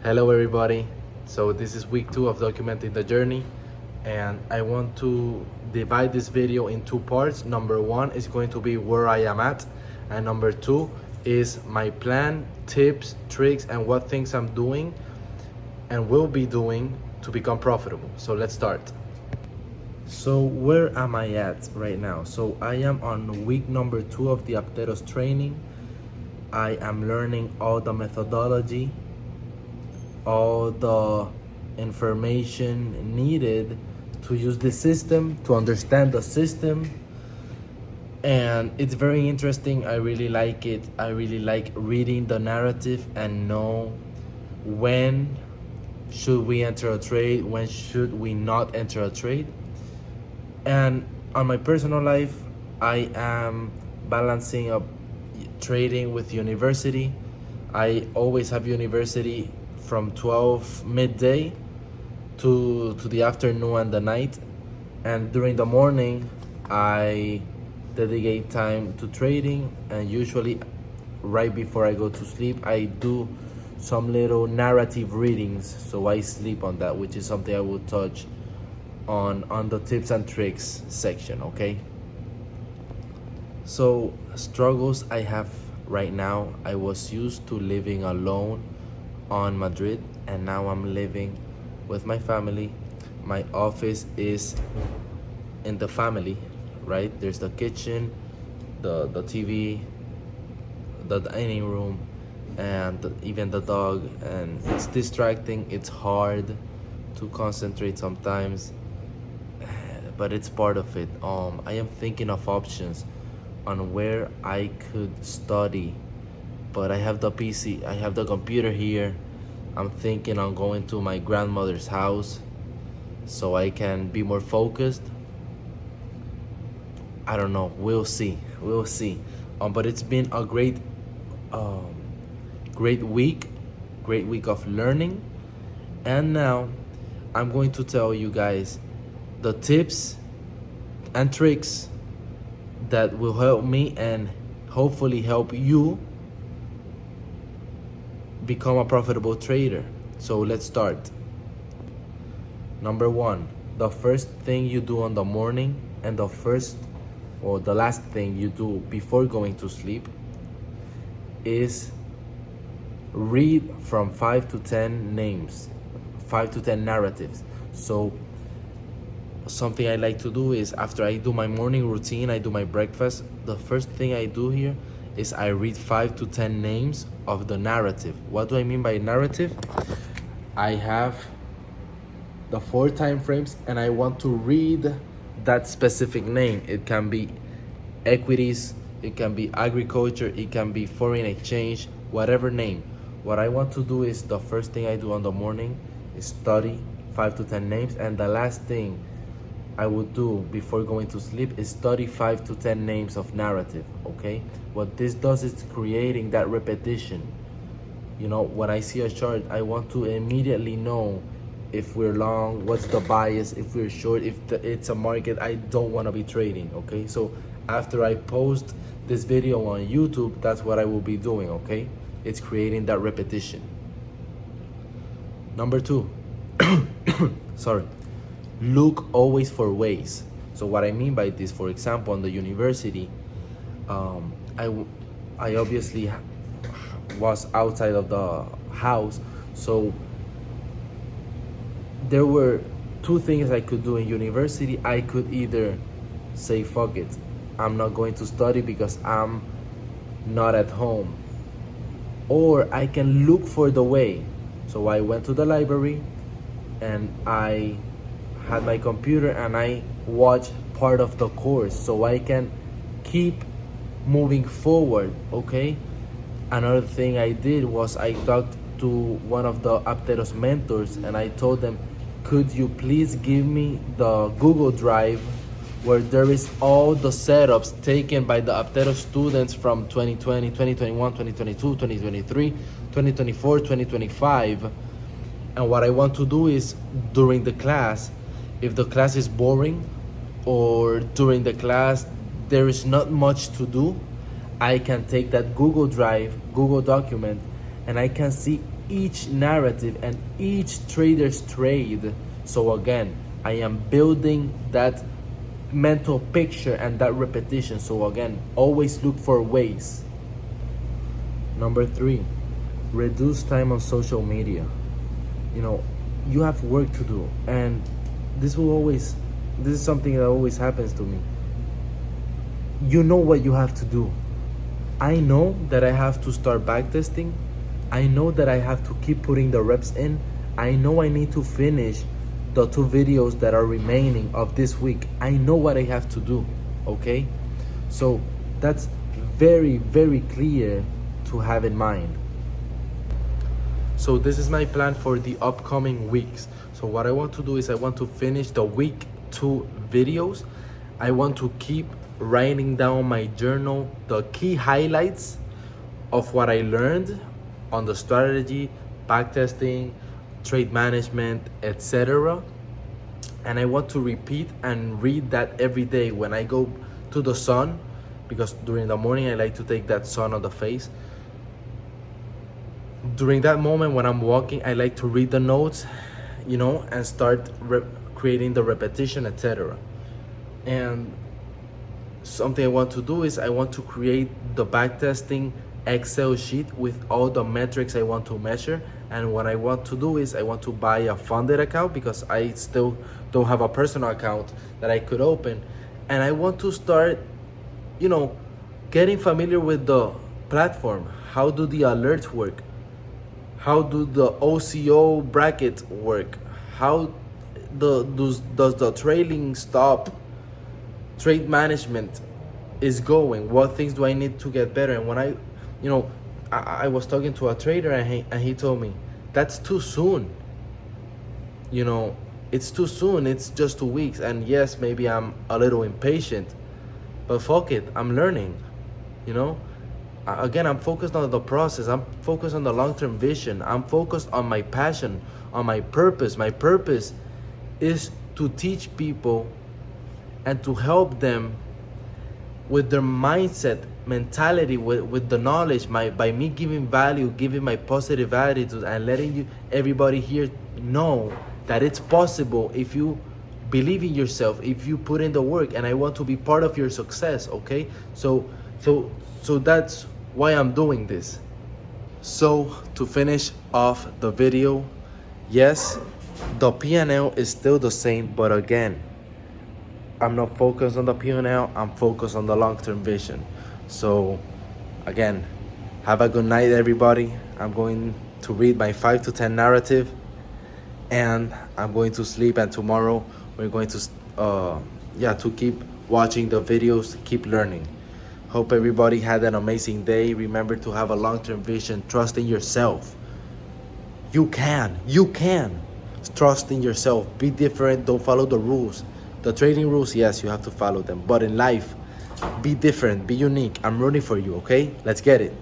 Hello everybody. So this is week 2 of documenting the journey, and I want to divide this video in two parts. Number 1 is going to be where I am at, and number 2 is my plan, tips, tricks, and what things I'm doing and will be doing to become profitable. So let's start. So where am I at right now? So I am on week number 2 of the Apteros training. I am learning all the methodology, all the information needed to use the system, to understand the system. And it's very interesting. I really like it. I really like reading the narrative and know when should we enter a trade, when should we not enter a trade. And on my personal life, I am balancing up trading with university. I always have university from 12 midday to the afternoon and the night, and during the morning I dedicate time to trading, and usually right before I go to sleep I do some little narrative readings, so I sleep on that, which is something I will touch on the tips and tricks section. Okay, so struggles I have right now: I was used to living alone on Madrid, and now I'm living with my family. My office is in the family, right? There's the kitchen, the TV, the dining room, and even the dog, and it's distracting. It's hard to concentrate sometimes, but it's part of it. I am thinking of options on where I could study, but I have the PC, I have the computer here. I'm thinking on going to my grandmother's house so I can be more focused. I don't know, we'll see. But it's been a great week of learning. And now I'm going to tell you guys the tips and tricks that will help me and hopefully help you become a profitable trader. So let's start. Number 1, the first thing you do in the morning, and the last thing you do before going to sleep, is read from 5 to 10 names, 5 to 10 narratives. So something I like to do is, after I do my morning routine, I do my breakfast, the first thing I do here is I read 5 to 10 names of the narrative. What do I mean by narrative? I have the 4 time frames and I want to read that specific name. It can be equities, it can be agriculture, it can be foreign exchange, whatever name. What I want to do is, the first thing I do in the morning is study 5 to 10 names, and the last thing I would do before going to sleep is study 5 to 10 names of narrative. Okay, what this does is creating that repetition. You know, when I see a chart, I want to immediately know if we're long, what's the bias, if we're short, if it's a market I don't want to be trading. Okay, so after I post this video on YouTube, that's what I will be doing. Okay, it's creating that repetition. Number 2, sorry, look always for ways. So what I mean by this, for example, on the university, I obviously was outside of the house, so there were 2 things I could do in university. I could either say, fuck it, I'm not going to study because I'm not at home, or I can look for the way. So I went to the library and I had my computer and I watched part of the course so I can keep moving forward. Okay, another thing I did was I talked to one of the Apteros mentors and I told them, could you please give me the Google Drive where there is all the setups taken by the Apteros students from 2020, 2021, 2022, 2023, 2024, 2025. And what I want to do is, during the class, if the class is boring or during the class there is not much to do, I can take that Google Drive, Google document, and I can see each narrative and each trader's trade. So again, I am building that mental picture and that repetition. So again, always look for ways. Number 3, reduce time on social media. You have work to do, and this is something that always happens to me. You know what you have to do. I know that I have to start backtesting. I know that I have to keep putting the reps in. I know I need to finish the 2 videos that are remaining of this week. I know what I have to do, okay? So that's very, very clear to have in mind. So this is my plan for the upcoming weeks. So what I want to do is I want to finish the week 2 videos. I want to keep writing down my journal the key highlights of what I learned on the strategy, backtesting, trade management, etc. And I want to repeat and read that every day when I go to the sun, because during the morning I like to take that sun on the face. During that moment when I'm walking, I like to read the notes, and start creating the repetition, etc. And something I want to do is I want to create the backtesting Excel sheet with all the metrics I want to measure. And what I want to do is I want to buy a funded account, because I still don't have a personal account that I could open. And I want to start, getting familiar with the platform. How do the alerts work? How do the OCO brackets work? How does the trailing stop trade management is going? What things do I need to get better? And when I was talking to a trader, and he told me, that's too soon. It's too soon. It's just 2 weeks. And yes, maybe I'm a little impatient, but fuck it, I'm learning. Again, I'm focused on the process. I'm focused on the long-term vision. I'm focused on my passion, on my purpose. My purpose is to teach people and to help them with their mindset, mentality, with the knowledge, by me giving value, giving my positive attitude, and letting everybody here know that it's possible if you believe in yourself, if you put in the work. And I want to be part of your success, okay? So that's why I'm doing this. So to finish off the video, yes, the P&L is still the same, but again, I'm not focused on the P&L, I'm focused on the long-term vision. So again, have a good night, everybody. I'm going to read my 5 to 10 narrative, and I'm going to sleep, and tomorrow we're going to to keep watching the videos, keep learning. Hope everybody had an amazing day. Remember to have a long-term vision. Trust in yourself. You can. Trust in yourself. Be different. Don't follow the rules. The trading rules, yes, you have to follow them. But in life, be different. Be unique. I'm rooting for you, okay? Let's get it.